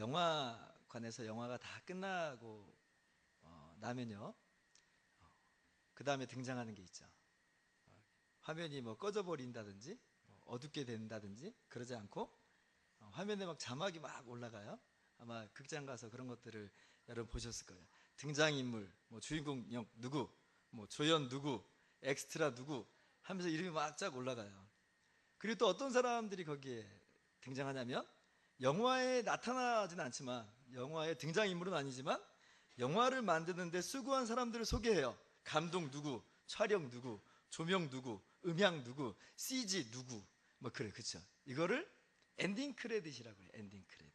영화관에서 영화가 다 끝나고 나면요, 그 다음에 등장하는 게 있죠. 화면이 뭐 꺼져 버린다든지 어둡게 된다든지 그러지 않고 화면에 막 자막이 막 올라가요. 아마 극장 가서 그런 것들을 여러분 보셨을 거예요. 등장인물, 뭐 주인공 역 누구, 뭐 조연 누구, 엑스트라 누구 하면서 이름이 막 쫙 올라가요. 그리고 또 어떤 사람들이 거기에 등장하냐면, 영화에 나타나지는 않지만, 영화의 등장인물은 아니지만 영화를 만드는데 수고한 사람들을 소개해요. 감독 누구, 촬영 누구, 조명 누구, 음향 누구, CG 누구, 뭐 그래, 그쵸? 이거를 엔딩 크레딧이라고 해요. 엔딩 크레딧.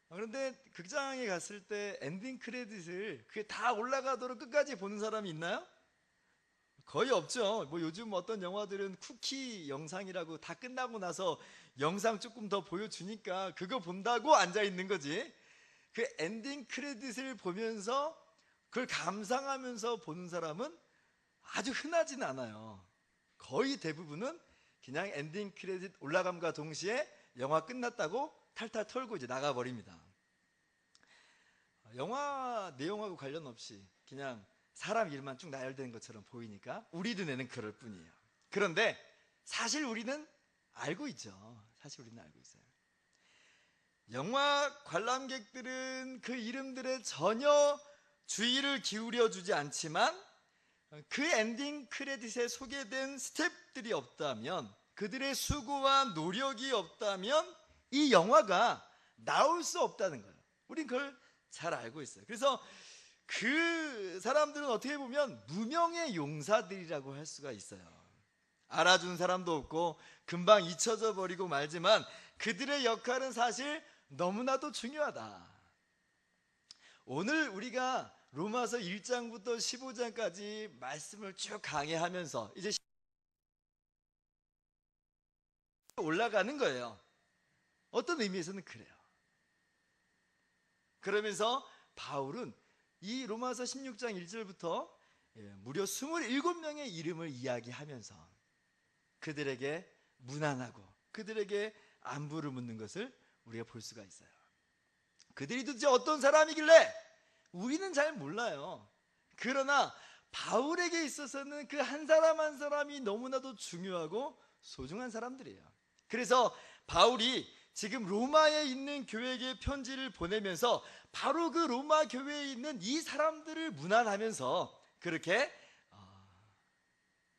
그런데 극장에 갔을 때 엔딩 크레딧을 그게 다 올라가도록 끝까지 보는 사람이 있나요? 거의 없죠. 뭐 요즘 어떤 영화들은 쿠키 영상이라고 다 끝나고 나서 영상 조금 더 보여주니까 그거 본다고 앉아 있는 거지. 그 엔딩 크레딧을 보면서 그걸 감상하면서 보는 사람은 아주 흔하진 않아요. 거의 대부분은 그냥 엔딩 크레딧 올라감과 동시에 영화 끝났다고 탈탈 털고 이제 나가버립니다. 영화 내용하고 관련 없이 그냥 사람 일만 쭉 나열되는 것처럼 보이니까 우리 눈에는 그럴 뿐이에요. 그런데 사실 우리는 알고 있죠. 사실 우리는 알고 있어요. 영화 관람객들은 그 이름들에 전혀 주의를 기울여 주지 않지만, 그 엔딩 크레딧에 소개된 스텝들이 없다면, 그들의 수고와 노력이 없다면 이 영화가 나올 수 없다는 거예요. 우린 그걸 잘 알고 있어요. 그래서 그 사람들은 어떻게 보면 무명의 용사들이라고 할 수가 있어요. 알아준 사람도 없고 금방 잊혀져 버리고 말지만 그들의 역할은 사실 너무나도 중요하다. 오늘 우리가 로마서 1장부터 15장까지 말씀을 쭉 강해하면서 이제 올라가는 거예요. 어떤 의미에서는 그래요. 그러면서 바울은 이 로마서 16장 1절부터 무려 27명의 이름을 이야기하면서 그들에게 문안하고 그들에게 안부를 묻는 것을 우리가 볼 수가 있어요. 그들이 도대체 어떤 사람이길래 우리는 잘 몰라요. 그러나 바울에게 있어서는 그 한 사람 한 사람이 너무나도 중요하고 소중한 사람들이에요. 그래서 바울이 지금 로마에 있는 교회에게 편지를 보내면서 바로 그 로마 교회에 있는 이 사람들을 문안하면서 그렇게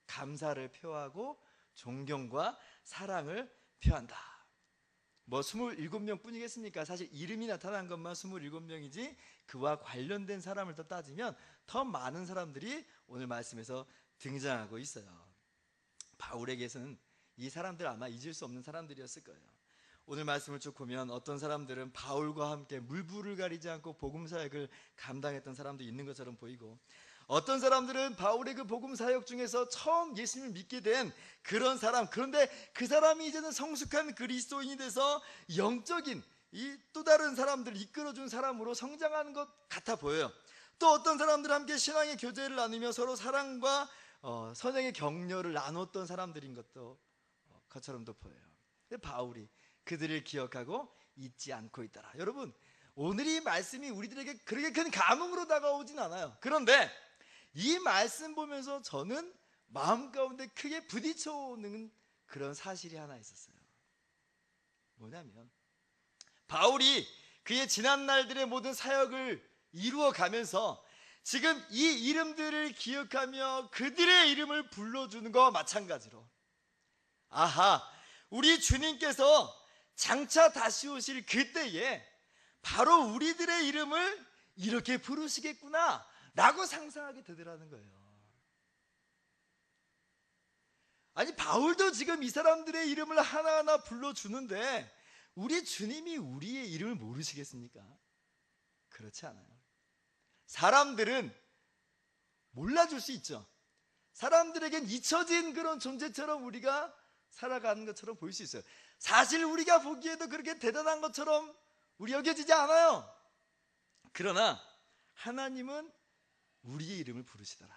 감사를 표하고 존경과 사랑을 표한다. 뭐 27명 뿐이겠습니까? 사실 이름이 나타난 것만 27명이지 그와 관련된 사람을 더 따지면 더 많은 사람들이 오늘 말씀에서 등장하고 있어요. 바울에게서는 이 사람들 아마 잊을 수 없는 사람들이었을 거예요. 오늘 말씀을 쭉 보면 어떤 사람들은 바울과 함께 물불을 가리지 않고 복음 사역을 감당했던 사람도 있는 것처럼 보이고, 어떤 사람들은 바울의 그 복음 사역 중에서 처음 예수님을 믿게 된 그런 사람, 그런데 그 사람이 이제는 성숙한 그리스도인이 돼서 영적인 이 또 다른 사람들을 이끌어준 사람으로 성장하는 것 같아 보여요. 또 어떤 사람들은 함께 신앙의 교제를 나누며 서로 사랑과 선행의 격려를 나눴던 사람들인 것처럼도 보여요. 근데 바울이 그들을 기억하고 잊지 않고 있더라. 여러분, 오늘 이 말씀이 우리들에게 그렇게 큰 감흥으로 다가오진 않아요. 그런데 이 말씀 보면서 저는 마음 가운데 크게 부딪혀오는 그런 사실이 하나 있었어요. 뭐냐면 바울이 그의 지난 날들의 모든 사역을 이루어 가면서 지금 이 이름들을 기억하며 그들의 이름을 불러주는 것과 마찬가지로, 아하, 우리 주님께서 장차 다시 오실 그때에 바로 우리들의 이름을 이렇게 부르시겠구나 라고 상상하게 되더라는 거예요. 아니, 바울도 지금 이 사람들의 이름을 하나하나 불러주는데 우리 주님이 우리의 이름을 모르시겠습니까? 그렇지 않아요. 사람들은 몰라줄 수 있죠. 사람들에겐 잊혀진 그런 존재처럼 우리가 살아가는 것처럼 보일 수 있어요. 사실 우리가 보기에도 그렇게 대단한 것처럼 우리 여겨지지 않아요. 그러나 하나님은 우리의 이름을 부르시더라.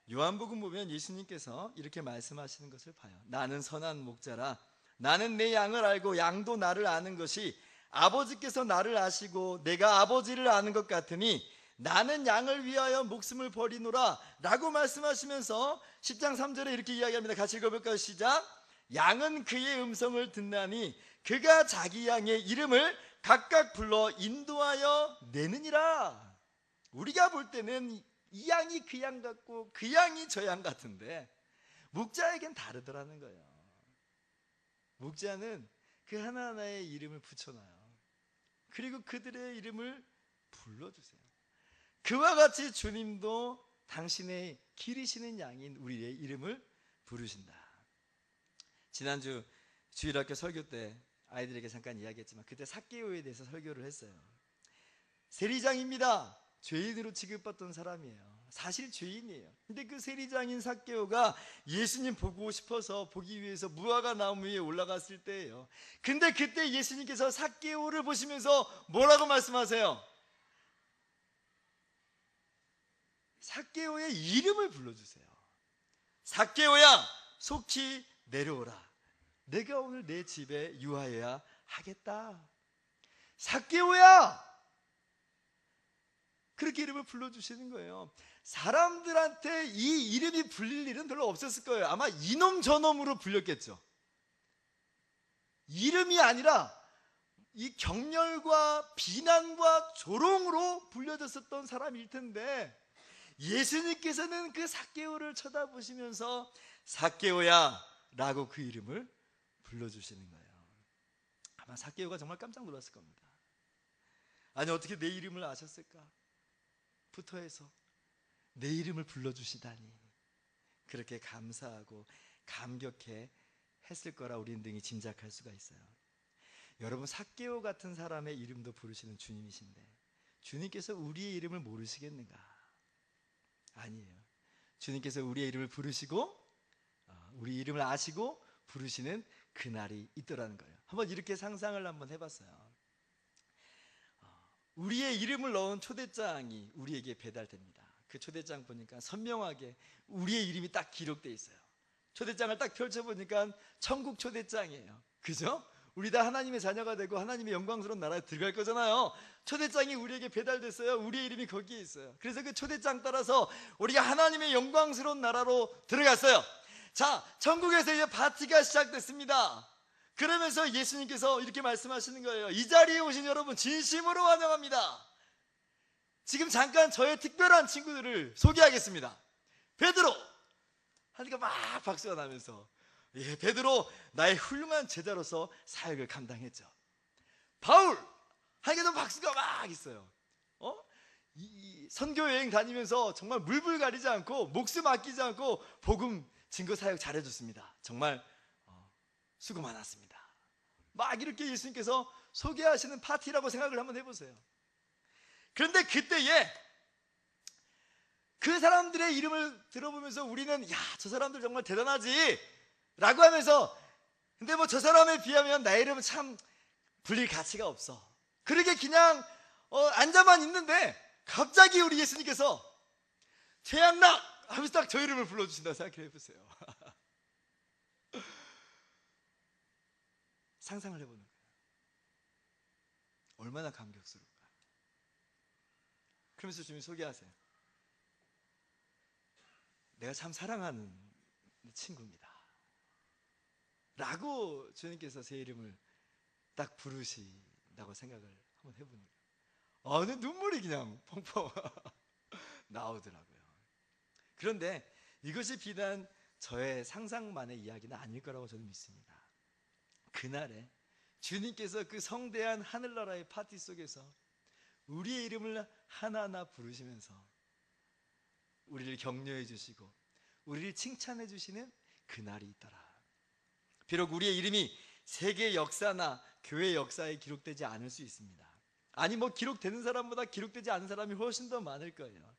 요한복음 보면 예수님께서 이렇게 말씀하시는 것을 봐요. 나는 선한 목자라 나는 내 양을 알고 양도 나를 아는 것이 아버지께서 나를 아시고 내가 아버지를 아는 것 같으니 나는 양을 위하여 목숨을 버리노라 라고 말씀하시면서 10장 3절에 이렇게 이야기합니다. 같이 읽어볼까요? 시작. 양은 그의 음성을 듣나니 그가 자기 양의 이름을 각각 불러 인도하여 내느니라. 우리가 볼 때는 이 양이 그 양 같고 그 양이 저 양 같은데 목자에겐 다르더라는 거예요. 목자는 그 하나하나의 이름을 붙여놔요. 그리고 그들의 이름을 불러주세요. 그와 같이 주님도 당신의 기르시는 양인 우리의 이름을 부르신다. 지난주 주일학교 설교 때 아이들에게 잠깐 이야기했지만 그때 삭개오에 대해서 설교를 했어요. 세리장입니다. 죄인으로 취급받던 사람이에요. 사실 죄인이에요. 근데 그 세리장인 삭개오가 예수님 보고 싶어서 보기 위해서 무화과 나무 위에 올라갔을 때예요. 근데 그때 예수님께서 삭개오를 보시면서 뭐라고 말씀하세요? 삭개오의 이름을 불러주세요. 삭개오야, 속히 내려오라. 내가 오늘 내 집에 유하여야 하겠다. 삭개오야! 그렇게 이름을 불러주시는 거예요. 사람들한테 이 이름이 불릴 일은 별로 없었을 거예요. 아마 이놈 저놈으로 불렸겠죠. 이름이 아니라 이 경멸과 비난과 조롱으로 불려졌었던 사람일 텐데 예수님께서는 그 삭개오를 쳐다보시면서 삭개오야 라고 그 이름을 불러주시는 거예요. 아마 삭개오가 정말 깜짝 놀랐을 겁니다. 아니 어떻게 내 이름을 아셨을까? 부터 해서 내 이름을 불러주시다니 그렇게 감사하고 감격해 했을 거라 우리는 등이 짐작할 수가 있어요. 여러분 삭개오 같은 사람의 이름도 부르시는 주님이신데 주님께서 우리의 이름을 모르시겠는가? 아니에요. 주님께서 우리의 이름을 부르시고 우리 이름을 아시고 부르시는 그날이 있더라는 거예요. 한번 이렇게 상상을 한번 해봤어요. 우리의 이름을 넣은 초대장이 우리에게 배달됩니다. 그 초대장 보니까 선명하게 우리의 이름이 딱 기록되어 있어요. 초대장을 딱 펼쳐보니까 천국 초대장이에요. 그죠? 우리 다 하나님의 자녀가 되고 하나님의 영광스러운 나라에 들어갈 거잖아요. 초대장이 우리에게 배달됐어요. 우리의 이름이 거기에 있어요. 그래서 그 초대장 따라서 우리가 하나님의 영광스러운 나라로 들어갔어요. 자, 천국에서 이제 파티가 시작됐습니다. 그러면서 예수님께서 이렇게 말씀하시는 거예요. 이 자리에 오신 여러분 진심으로 환영합니다. 지금 잠깐 저의 특별한 친구들을 소개하겠습니다. 베드로 하니까 막 박수가 나면서 예, 베드로 나의 훌륭한 제자로서 사역을 감당했죠. 바울 하니까 박수가 막 있어요. 이 선교 여행 다니면서 정말 물불 가리지 않고 목숨 아끼지 않고 복음 증거 사역 잘해줬습니다. 정말 수고 많았습니다. 막 이렇게 예수님께서 소개하시는 파티라고 생각을 한번 해보세요. 그런데 그때에 그 사람들의 이름을 들어보면서 우리는 야, 저 사람들 정말 대단하지 라고 하면서 근데 뭐 저 사람에 비하면 나의 이름은 참 불릴 가치가 없어. 그렇게 그냥 앉아만 있는데 갑자기 우리 예수님께서 최양락 하면서 딱 저 이름을 불러주신다고 생각해 보세요. 상상을 해보는 거예요. 얼마나 감격스러울까. 그러면서 주님 소개하세요. 내가 참 사랑하는 친구입니다 라고 주님께서 제 이름을 딱 부르신다고 생각을 한번 해보는 거예요. 근데 눈물이 그냥 펑펑 나오더라고요. 그런데 이것이 비단 저의 상상만의 이야기는 아닐 거라고 저는 믿습니다. 그날에 주님께서 그 성대한 하늘나라의 파티 속에서 우리의 이름을 하나하나 부르시면서 우리를 격려해 주시고 우리를 칭찬해 주시는 그날이 있더라. 비록 우리의 이름이 세계 역사나 교회 역사에 기록되지 않을 수 있습니다. 아니 뭐 기록되는 사람보다 기록되지 않은 사람이 훨씬 더 많을 거예요.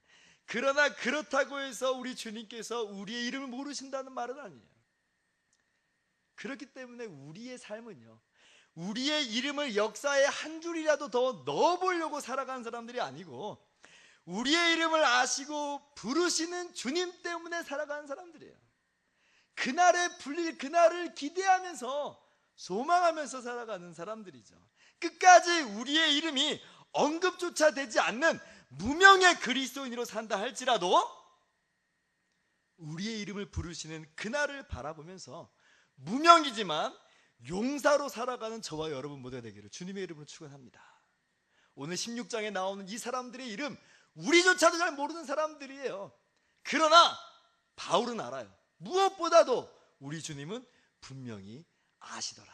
그러나 그렇다고 해서 우리 주님께서 우리의 이름을 모르신다는 말은 아니에요. 그렇기 때문에 우리의 삶은요, 우리의 이름을 역사에 한 줄이라도 더 넣어보려고 살아가는 사람들이 아니고 우리의 이름을 아시고 부르시는 주님 때문에 살아가는 사람들이에요. 그날에 불릴 그날을 기대하면서 소망하면서 살아가는 사람들이죠. 끝까지 우리의 이름이 언급조차 되지 않는 무명의 그리스도인으로 산다 할지라도 우리의 이름을 부르시는 그날을 바라보면서 무명이지만 용사로 살아가는 저와 여러분 모두가 되기를 주님의 이름으로 축원합니다. 오늘 16장에 나오는 이 사람들의 이름, 우리조차도 잘 모르는 사람들이에요. 그러나 바울은 알아요. 무엇보다도 우리 주님은 분명히 아시더라.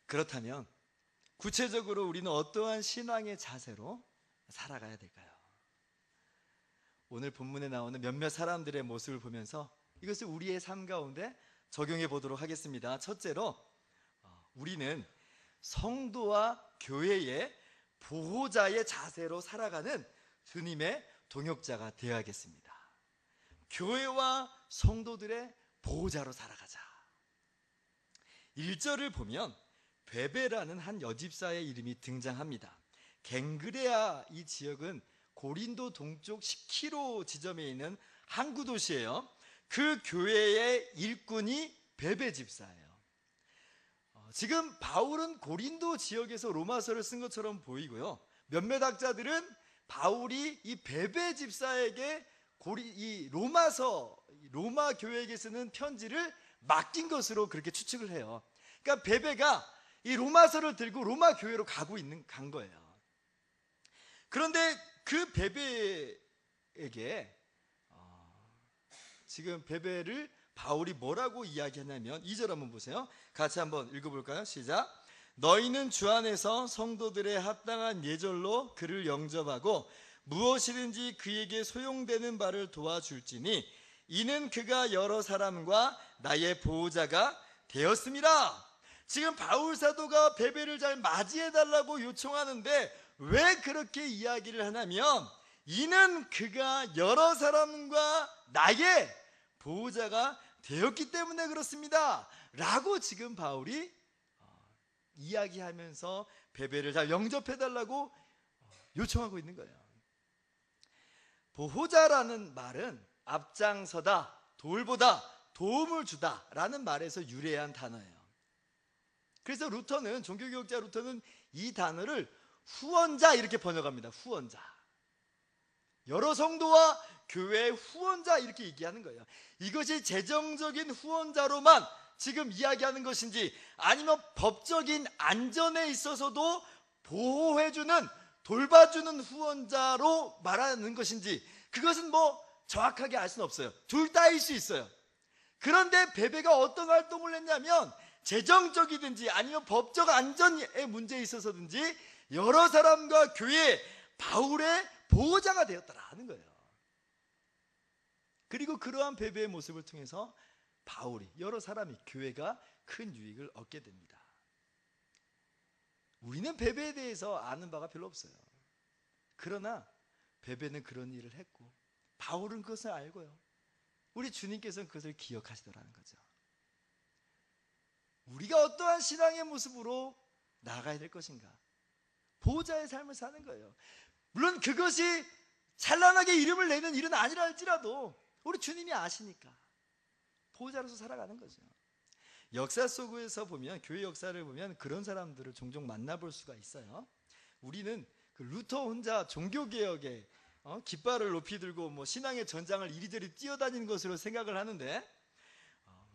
그렇다면 구체적으로 우리는 어떠한 신앙의 자세로 살아가야 될까요? 오늘 본문에 나오는 몇몇 사람들의 모습을 보면서 이것을 우리의 삶 가운데 적용해 보도록 하겠습니다. 첫째로 우리는 성도와 교회의 보호자의 자세로 살아가는 주님의 동역자가 되어야겠습니다. 교회와 성도들의 보호자로 살아가자. 1절을 보면 베베라는 한 여집사의 이름이 등장합니다. 갱그레아 이 지역은 고린도 동쪽 10km 지점에 있는 항구 도시예요. 그 교회의 일꾼이 베베 집사예요. 지금 바울은 고린도 지역에서 로마서를 쓴 것처럼 보이고요. 몇몇 학자들은 바울이 이 베베 집사에게 이 로마 교회에게 쓰는 편지를 맡긴 것으로 그렇게 추측을 해요. 그러니까 베베가 이 로마서를 들고 로마 교회로 간 거예요. 그런데 그 베베에게 지금 베베를 바울이 뭐라고 이야기하냐면 2절 한번 보세요. 같이 한번 읽어볼까요? 시작. 너희는 주 안에서 성도들의 합당한 예절로 그를 영접하고 무엇이든지 그에게 소용되는 바를 도와줄지니 이는 그가 여러 사람과 나의 보호자가 되었습니다. 지금 바울 사도가 베베를 잘 맞이해달라고 요청하는데 왜 그렇게 이야기를 하냐면 이는 그가 여러 사람과 나의 보호자가 되었기 때문에 그렇습니다 라고 지금 바울이 이야기하면서 베베를 잘 영접해달라고 요청하고 있는 거예요. 보호자라는 말은 앞장서다, 돌보다, 도움을 주다 라는 말에서 유래한 단어예요. 그래서 종교개혁자 루터는 이 단어를 후원자 이렇게 번역합니다. 후원자. 여러 성도와 교회의 후원자 이렇게 얘기하는 거예요. 이것이 재정적인 후원자로만 지금 이야기하는 것인지 아니면 법적인 안전에 있어서도 보호해주는 돌봐주는 후원자로 말하는 것인지 그것은 뭐 정확하게 알 수는 없어요. 둘 다일 수 있어요. 그런데 베베가 어떤 활동을 했냐면 재정적이든지 아니면 법적 안전에 문제에 있어서든지 여러 사람과 교회 바울의 보호자가 되었더라 하는 거예요. 그리고 그러한 베베의 모습을 통해서 바울이 여러 사람이 교회가 큰 유익을 얻게 됩니다. 우리는 베베에 대해서 아는 바가 별로 없어요. 그러나 베베는 그런 일을 했고 바울은 그것을 알고요. 우리 주님께서는 그것을 기억하시더라는 거죠. 우리가 어떠한 신앙의 모습으로 나아가야 될 것인가? 보호자의 삶을 사는 거예요. 물론 그것이 찬란하게 이름을 내는 일은 아니라 할지라도 우리 주님이 아시니까 보호자로서 살아가는 거죠. 역사 속에서 보면 교회 역사를 보면 그런 사람들을 종종 만나볼 수가 있어요. 우리는 그 루터 혼자 종교개혁에 깃발을 높이 들고 뭐 신앙의 전장을 이리저리 뛰어다니는 것으로 생각을 하는데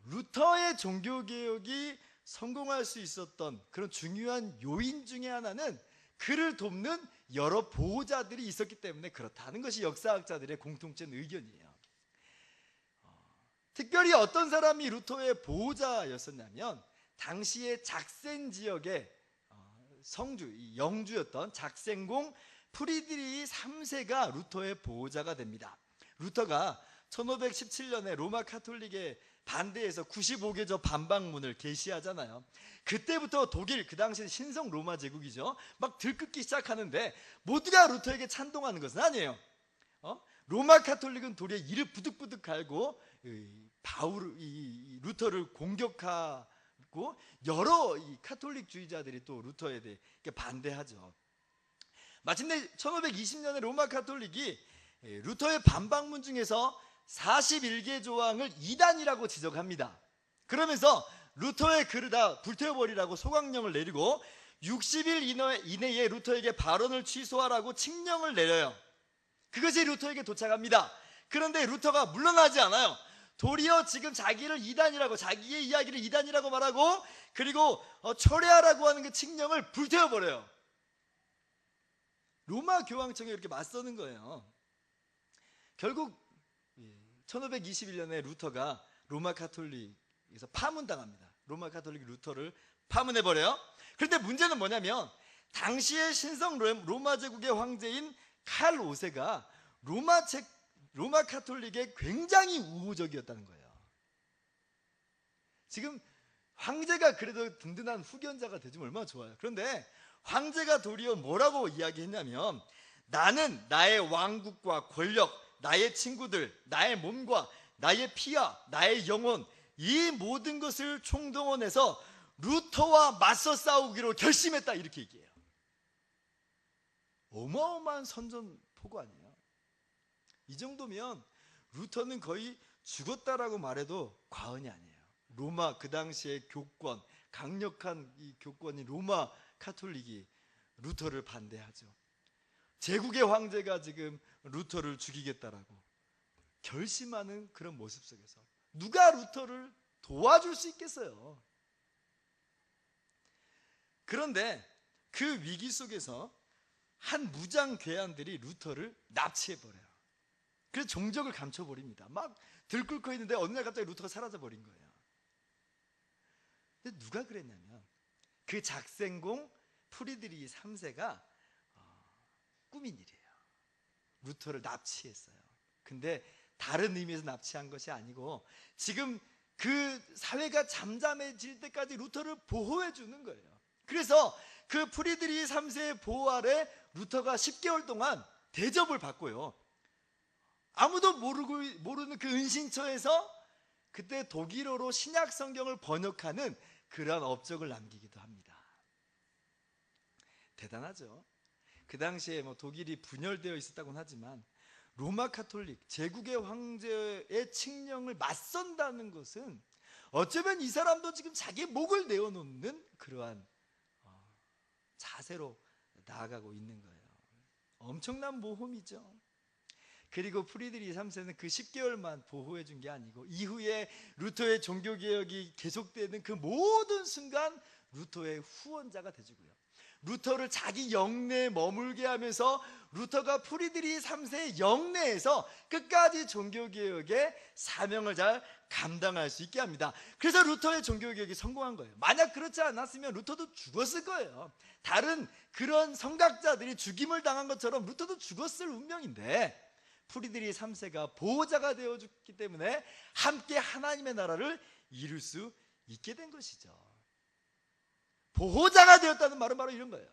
루터의 종교개혁이 성공할 수 있었던 그런 중요한 요인 중에 하나는 그를 돕는 여러 보호자들이 있었기 때문에 그렇다는 것이 역사학자들의 공통된 의견이에요. 특별히 어떤 사람이 루터의 보호자였었냐면 당시의 작센 지역의 영주였던 작센공 프리드리히 3세가 루터의 보호자가 됩니다. 루터가 1517년에 로마 카톨릭에 반대해서 95개조 반박문을 게시하잖아요. 그때부터 독일, 그 당시 신성 로마 제국이죠, 막 들끓기 시작하는데 모두가 루터에게 찬동하는 것은 아니에요. 로마 카톨릭은 도리어 이를 부득부득 갈고 루터를 공격하고 여러 카톨릭주의자들이 또 루터에 대해 반대하죠. 마침내 1520년에 로마 카톨릭이 루터의 반박문 중에서 41개 조항을 이단이라고 지적합니다. 그러면서 루터의 글을 다 불태워버리라고 소강령을 내리고 60일 이내에 루터에게 발언을 취소하라고 칙령을 내려요. 그것이 루터에게 도착합니다. 그런데 루터가 물러나지 않아요. 도리어 지금 자기를 이단이라고, 자기의 이야기를 이단이라고 말하고, 그리고 철회하라고 하는 그 칙령을 불태워버려요. 로마 교황청에 이렇게 맞서는 거예요. 결국 1521년에 루터가 로마 가톨릭에서 파문당합니다. 로마 가톨릭 루터를 파문해버려요. 그런데 문제는 뭐냐면 당시의 신성 로마 제국의 황제인 칼 5세가 로마 가톨릭에 굉장히 우호적이었다는 거예요. 지금 황제가 그래도 든든한 후견자가 되주면 얼마나 좋아요. 그런데 황제가 도리어 뭐라고 이야기했냐면, 나는 나의 왕국과 권력, 나의 친구들, 나의 몸과 나의 피와 나의 영혼, 이 모든 것을 총동원해서 루터와 맞서 싸우기로 결심했다, 이렇게 얘기해요. 어마어마한 선전포고 아니에요? 이 정도면 루터는 거의 죽었다라고 말해도 과언이 아니에요. 로마 그 당시의 교권, 강력한 이 교권인 로마 카톨릭이 루터를 반대하죠. 제국의 황제가 지금 루터를 죽이겠다라고 결심하는 그런 모습 속에서 누가 루터를 도와줄 수 있겠어요? 그런데 그 위기 속에서 한 무장 괴한들이 루터를 납치해버려요. 그래서 종적을 감춰버립니다. 막 들끓고 있는데 어느 날 갑자기 루터가 사라져버린 거예요. 근데 누가 그랬냐면 그 작생공 프리드리히 3세가 꾸민 일이에요. 루터를 납치했어요. 근데 다른 의미에서 납치한 것이 아니고 지금 그 사회가 잠잠해질 때까지 루터를 보호해 주는 거예요. 그래서 그 프리드리히 3세의 보호 아래 루터가 10개월 동안 대접을 받고요. 아무도 모르는 그 은신처에서 그때 독일어로 신약 성경을 번역하는 그러한 업적을 남기기도 합니다. 대단하죠. 그 당시에 독일이 분열되어 있었다고는 하지만 로마 카톨릭 제국의 황제의 칙령을 맞선다는 것은 어쩌면 이 사람도 지금 자기의 목을 내어놓는 그러한 자세로 나아가고 있는 거예요. 엄청난 모험이죠. 그리고 프리드리히 3세는 그 10개월만 보호해 준 게 아니고 이후에 루터의 종교개혁이 계속되는 그 모든 순간 루터의 후원자가 돼주고요. 루터를 자기 영내에 머물게 하면서 루터가 프리드리히 3세의 영내에서 끝까지 종교개혁의 사명을 잘 감당할 수 있게 합니다. 그래서 루터의 종교개혁이 성공한 거예요. 만약 그렇지 않았으면 루터도 죽었을 거예요. 다른 그런 성각자들이 죽임을 당한 것처럼 루터도 죽었을 운명인데 프리드리히 3세가 보호자가 되어줬기 때문에 함께 하나님의 나라를 이룰 수 있게 된 것이죠. 보호자가 되었다는 말은 바로 이런 거예요.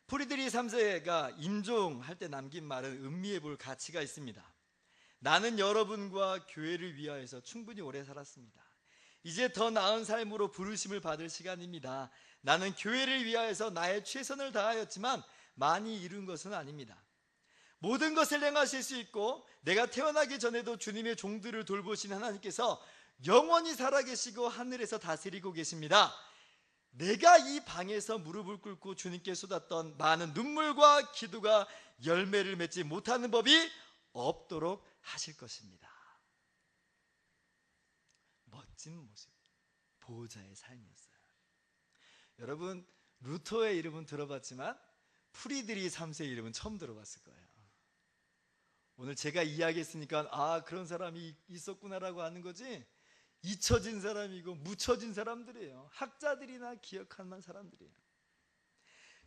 프리드리히 3세가 임종할 때 남긴 말은 음미해 볼 가치가 있습니다. 나는 여러분과 교회를 위하여서 충분히 오래 살았습니다. 이제 더 나은 삶으로 부르심을 받을 시간입니다. 나는 교회를 위하여서 나의 최선을 다하였지만 많이 이룬 것은 아닙니다. 모든 것을 행하실 수 있고 내가 태어나기 전에도 주님의 종들을 돌보신 하나님께서 영원히 살아계시고 하늘에서 다스리고 계십니다. 내가 이 방에서 무릎을 꿇고 주님께 쏟았던 많은 눈물과 기도가 열매를 맺지 못하는 법이 없도록 하실 것입니다. 멋진 모습, 보호자의 삶이었어요. 여러분, 루터의 이름은 들어봤지만 프리드리히 3세의 이름은 처음 들어봤을 거예요. 오늘 제가 이야기했으니까 그런 사람이 있었구나라고 하는 거지, 잊혀진 사람이고 묻혀진 사람들이에요. 학자들이나 기억할 만한 사람들이에요.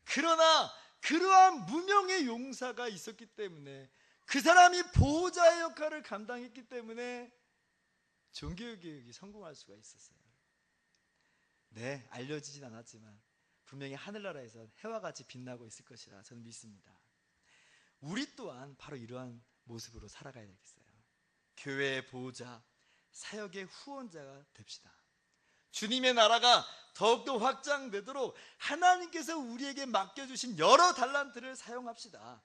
그러나 그러한 무명의 용사가 있었기 때문에, 그 사람이 보호자의 역할을 감당했기 때문에 종교개혁이 성공할 수가 있었어요. 네, 알려지진 않았지만 분명히 하늘나라에서 해와 같이 빛나고 있을 것이라 저는 믿습니다. 우리 또한 바로 이러한 모습으로 살아가야 되겠어요. 교회의 보호자, 사역의 후원자가 됩시다. 주님의 나라가 더욱더 확장되도록 하나님께서 우리에게 맡겨주신 여러 달란트를 사용합시다.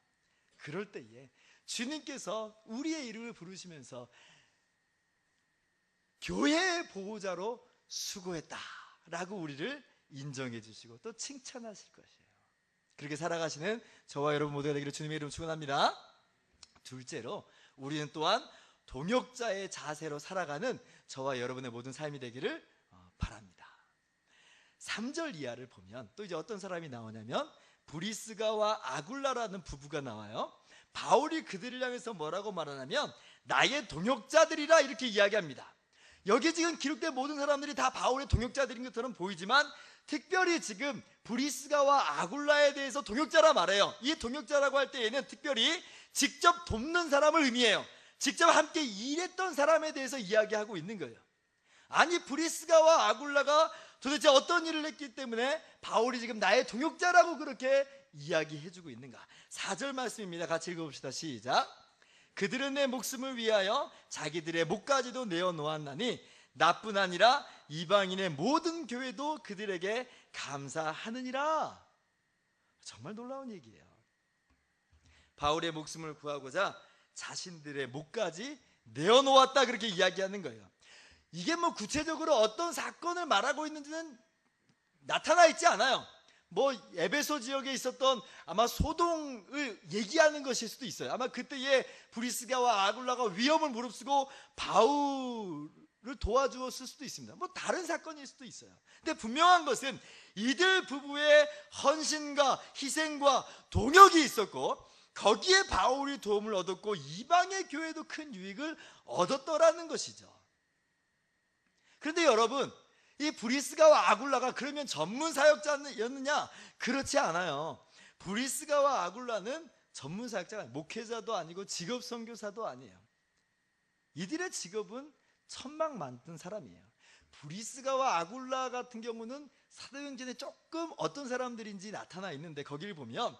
그럴 때에 주님께서 우리의 이름을 부르시면서 교회의 보호자로 수고했다라고 우리를 인정해 주시고 또 칭찬하실 것이에요. 그렇게 살아가시는 저와 여러분 모두가 되기를 주님의 이름으로 축원합니다. 둘째로 우리는 또한 동역자의 자세로 살아가는 저와 여러분의 모든 삶이 되기를 바랍니다. 3절 이하를 보면 또 이제 어떤 사람이 나오냐면 브리스가와 아굴라라는 부부가 나와요. 바울이 그들을 향해서 뭐라고 말하냐면 나의 동역자들이라 이렇게 이야기합니다. 여기 지금 기록된 모든 사람들이 다 바울의 동역자들인 것처럼 보이지만 특별히 지금 브리스가와 아굴라에 대해서 동역자라 말해요. 이 동역자라고 할 때에는 특별히 직접 돕는 사람을 의미해요. 직접 함께 일했던 사람에 대해서 이야기하고 있는 거예요. 아니 브리스가와 아굴라가 도대체 어떤 일을 했기 때문에 바울이 지금 나의 동역자라고 그렇게 이야기해주고 있는가? 4절 말씀입니다. 같이 읽어봅시다. 시작. 그들은 내 목숨을 위하여 자기들의 목까지도 내어놓았나니 나뿐 아니라 이방인의 모든 교회도 그들에게 감사하느니라. 정말 놀라운 얘기예요. 바울의 목숨을 구하고자 자신들의 목까지 내어놓았다 그렇게 이야기하는 거예요. 이게 뭐 구체적으로 어떤 사건을 말하고 있는지는 나타나 있지 않아요. 뭐 에베소 지역에 있었던 아마 소동을 얘기하는 것일 수도 있어요. 아마 그때에 브리스가와 아굴라가 위험을 무릅쓰고 바울을 도와주었을 수도 있습니다. 뭐 다른 사건일 수도 있어요. 근데 분명한 것은 이들 부부의 헌신과 희생과 동역이 있었고 거기에 바울이 도움을 얻었고 이방의 교회도 큰 유익을 얻었더라는 것이죠. 그런데 여러분, 이 브리스가와 아굴라가 그러면 전문 사역자였느냐? 그렇지 않아요. 브리스가와 아굴라는 전문 사역자가 아니에요. 목회자도 아니고 직업 선교사도 아니에요. 이들의 직업은 천막 만든 사람이에요. 브리스가와 아굴라 같은 경우는 사도행전에 조금 어떤 사람들인지 나타나 있는데 거기를 보면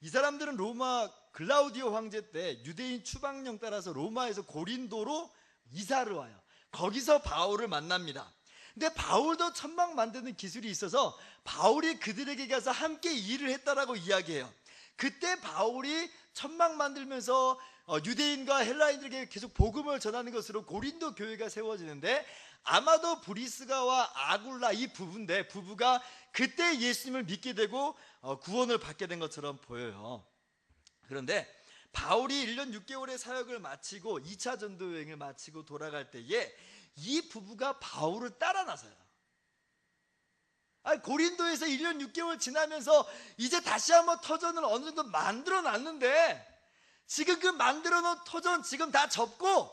이 사람들은 로마 글라우디오 황제 때 유대인 추방령 따라서 로마에서 고린도로 이사를 와요. 거기서 바울을 만납니다. 근데 바울도 천막 만드는 기술이 있어서 바울이 그들에게 가서 함께 일을 했다라고 이야기해요. 그때 바울이 천막 만들면서 유대인과 헬라인들에게 계속 복음을 전하는 것으로 고린도 교회가 세워지는데 아마도 브리스가와 아굴라 이 부부가 그때 예수님을 믿게 되고 구원을 받게 된 것처럼 보여요. 그런데 바울이 1년 6개월의 사역을 마치고 2차 전도 여행을 마치고 돌아갈 때에 이 부부가 바울을 따라 나서요. 고린도에서 1년 6개월 지나면서 이제 다시 한번 터전을 어느 정도 만들어 놨는데 지금 그 만들어 놓은 터전 지금 다 접고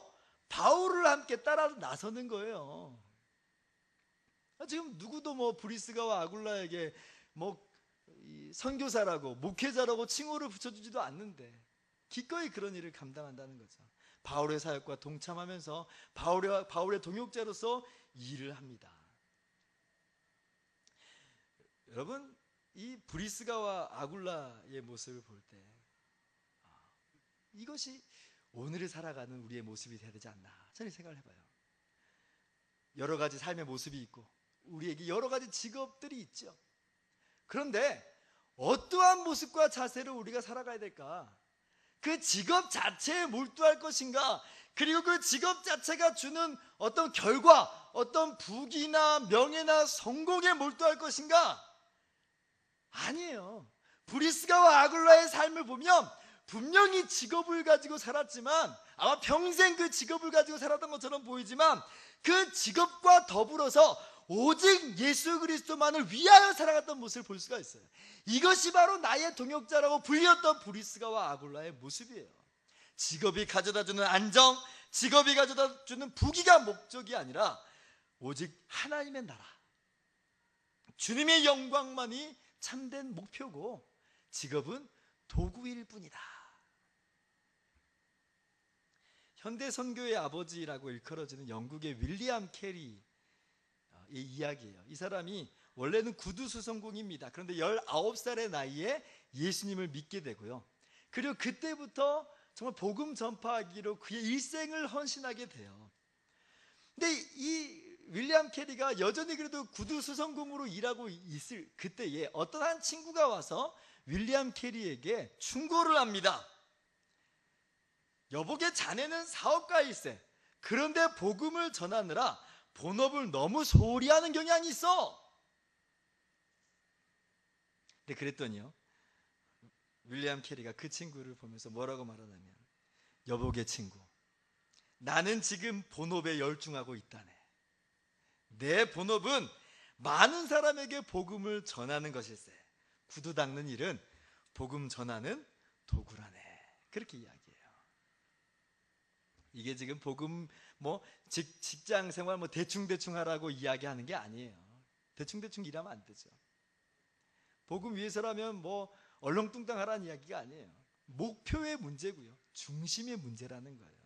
바울을 함께 따라 나서는 거예요. 지금 누구도 뭐 브리스가와 아굴라에게 뭐 선교사라고 목회자라고 칭호를 붙여주지도 않는데 기꺼이 그런 일을 감당한다는 거죠. 바울의 사역과 동참하면서 바울의 동역자로서 일을 합니다. 여러분, 이 브리스가와 아굴라의 모습을 볼 때 이것이 오늘을 살아가는 우리의 모습이 되어야 되지 않나 저는 생각을 해봐요. 여러 가지 삶의 모습이 있고 우리에게 여러 가지 직업들이 있죠. 그런데 어떠한 모습과 자세로 우리가 살아가야 될까? 그 직업 자체에 몰두할 것인가? 그리고 그 직업 자체가 주는 어떤 결과, 어떤 부귀나 명예나 성공에 몰두할 것인가? 아니에요. 브리스가와 아굴라의 삶을 보면 분명히 직업을 가지고 살았지만 아마 평생 그 직업을 가지고 살았던 것처럼 보이지만 그 직업과 더불어서 오직 예수 그리스도만을 위하여 살아갔던 모습을 볼 수가 있어요. 이것이 바로 나의 동역자라고 불렸던 브리스가와 아굴라의 모습이에요. 직업이 가져다주는 안정, 직업이 가져다주는 부귀가 목적이 아니라 오직 하나님의 나라, 주님의 영광만이 참된 목표고 직업은 도구일 뿐이다. 현대 선교의 아버지라고 일컬어지는 영국의 윌리엄 캐리의 이야기예요. 이 사람이 원래는 구두수성공입니다. 그런데 19살의 나이에 예수님을 믿게 되고요. 그리고 그때부터 정말 복음 전파하기로 그의 일생을 헌신하게 돼요. 근데 이 윌리엄 캐리가 여전히 그래도 구두수성공으로 일하고 있을 그때에 어떤 한 친구가 와서 윌리엄 캐리에게 충고를 합니다. 여보게 자네는 사업가일세. 그런데 복음을 전하느라 본업을 너무 소홀히 하는 경향이 있어. 근데 그랬더니요, 윌리엄 캐리가 그 친구를 보면서 뭐라고 말하냐면, 여보게 친구, 나는 지금 본업에 열중하고 있다네. 내 본업은 많은 사람에게 복음을 전하는 것일세. 구두 닦는 일은 복음 전하는 도구라네. 그렇게 이야기해요. 이게 지금 복음 직장 생활 대충 하라고 이야기하는 게 아니에요. 대충 일하면 안 되죠. 복음 위해서라면 얼렁뚱땅 하라는 이야기가 아니에요. 목표의 문제고요, 중심의 문제라는 거예요.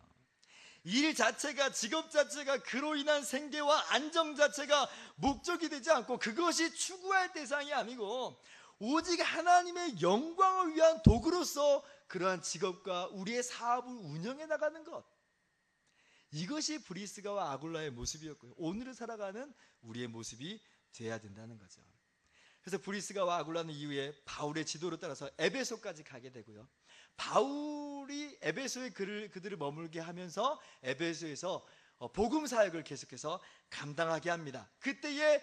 일 자체가, 직업 자체가, 그로 인한 생계와 안정 자체가 목적이 되지 않고 그것이 추구할 대상이 아니고 오직 하나님의 영광을 위한 도구로서 그러한 직업과 우리의 사업을 운영해 나가는 것, 이것이 브리스가와 아굴라의 모습이었고요, 오늘을 살아가는 우리의 모습이 돼야 된다는 거죠. 그래서 브리스가와 아굴라는 이후에 바울의 지도를 따라서 에베소까지 가게 되고요, 바울이 에베소에 그들을 머물게 하면서 에베소에서 복음 사역을 계속해서 감당하게 합니다. 그때에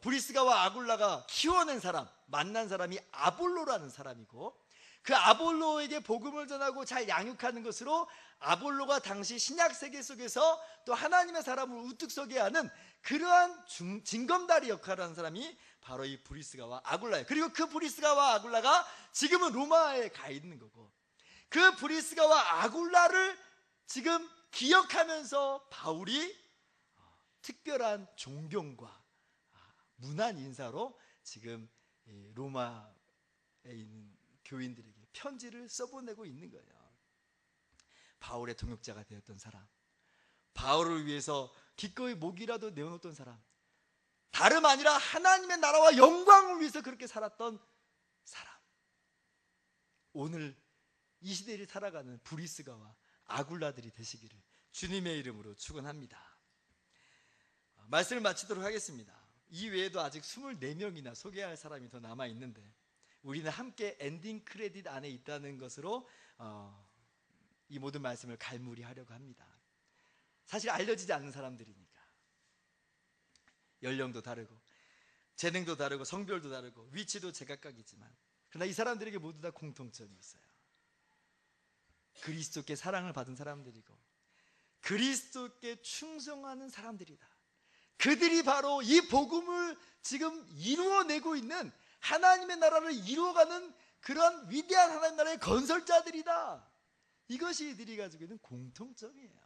브리스가와 아굴라가 키워낸 사람, 만난 사람이 아볼로라는 사람이고, 그 아볼로에게 복음을 전하고 잘 양육하는 것으로 아볼로가 당시 신약 세계 속에서 또 하나님의 사람을 우뚝 서게 하는 그러한 징검다리 역할을 하는 사람이 바로 이 브리스가와 아굴라예요. 그리고 그 브리스가와 아굴라가 지금은 로마에 가 있는 거고, 그 브리스가와 아굴라를 지금 기억하면서 바울이 특별한 존경과 문안 인사로 지금 로마에 있는 교인들에게 편지를 써보내고 있는 거예요. 바울의 동역자가 되었던 사람, 바울을 위해서 기꺼이 목이라도 내어놓던 사람, 다름 아니라 하나님의 나라와 영광을 위해서 그렇게 살았던 사람, 오늘 이 시대를 살아가는 브리스가와 아굴라들이 되시기를 주님의 이름으로 축원합니다. 말씀을 마치도록 하겠습니다. 이 외에도 아직 24명이나 소개할 사람이 더 남아있는데 우리는 함께 엔딩 크레딧 안에 있다는 것으로 이 모든 말씀을 갈무리하려고 합니다. 사실 알려지지 않는 사람들이니까. 연령도 다르고 재능도 다르고 성별도 다르고 위치도 제각각이지만, 그러나 이 사람들에게 모두 다 공통점이 있어요. 그리스도께 사랑을 받은 사람들이고 그리스도께 충성하는 사람들이다. 그들이 바로 이 복음을 지금 이루어내고 있는, 하나님의 나라를 이루어가는 그런 위대한 하나님 나라의 건설자들이다. 이것이 이들이 가지고 있는 공통점이에요.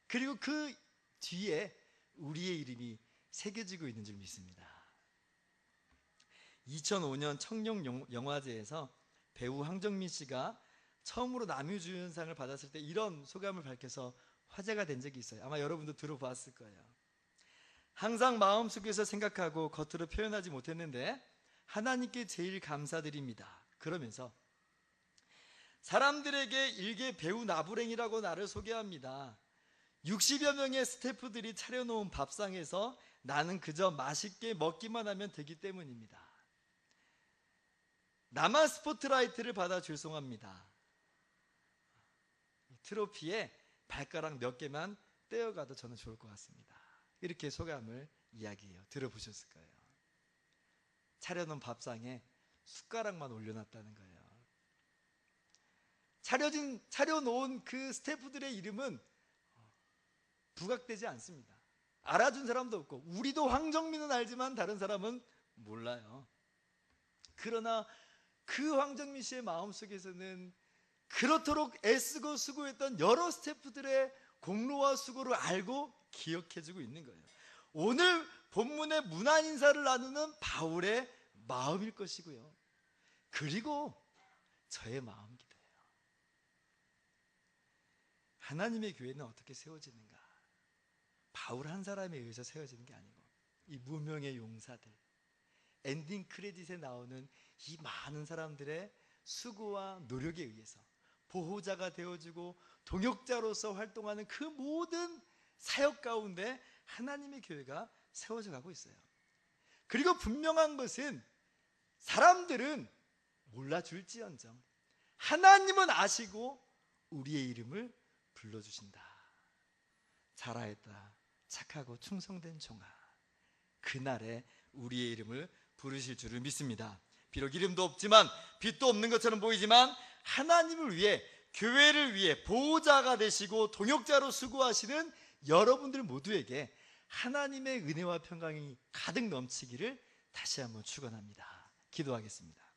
그리고 그 뒤에 우리의 이름이 새겨지고 있는 줄 믿습니다. 2005년 청룡 영화제에서 배우 황정민 씨가 처음으로 남유주연상을 받았을 때 이런 소감을 밝혀서 화제가 된 적이 있어요. 아마 여러분도 들어보았을 거예요. 항상 마음속에서 생각하고 겉으로 표현하지 못했는데 하나님께 제일 감사드립니다. 그러면서 사람들에게 일개 배우 나부랭이라고 나를 소개합니다. 60여 명의 스태프들이 차려놓은 밥상에서 나는 그저 맛있게 먹기만 하면 되기 때문입니다. 나만 스포트라이트를 받아 죄송합니다. 트로피에 발가락 몇 개만 떼어가도 저는 좋을 것 같습니다. 이렇게 소감을 이야기해요. 들어보셨을 거예요. 차려놓은 밥상에 숟가락만 올려놨다는 거예요. 차려놓은 그 스태프들의 이름은 부각되지 않습니다. 알아준 사람도 없고, 우리도 황정민은 알지만 다른 사람은 몰라요. 그러나 그 황정민 씨의 마음속에서는 그렇도록 애쓰고 수고했던 여러 스태프들의 공로와 수고를 알고 기억해주고 있는 거예요. 오늘 본문의 문안 인사를 나누는 바울의 마음일 것이고요, 그리고 저의 마음이기도 해요. 하나님의 교회는 어떻게 세워지는가? 바울 한 사람에 의해서 세워지는 게 아니고 이 무명의 용사들, 엔딩 크레딧에 나오는 이 많은 사람들의 수고와 노력에 의해서 보호자가 되어주고 동역자로서 활동하는 그 모든 사역 가운데 하나님의 교회가 세워져 가고 있어요. 그리고 분명한 것은 사람들은 몰라줄지언정 하나님은 아시고 우리의 이름을 불러주신다. 잘하였다. 착하고 충성된 종아. 그날에 우리의 이름을 부르실 줄을 믿습니다. 비록 이름도 없지만 빚도 없는 것처럼 보이지만 하나님을 위해, 교회를 위해 보호자가 되시고 동역자로 수고하시는 여러분들 모두에게 하나님의 은혜와 평강이 가득 넘치기를 다시 한번 축원합니다. 기도하겠습니다.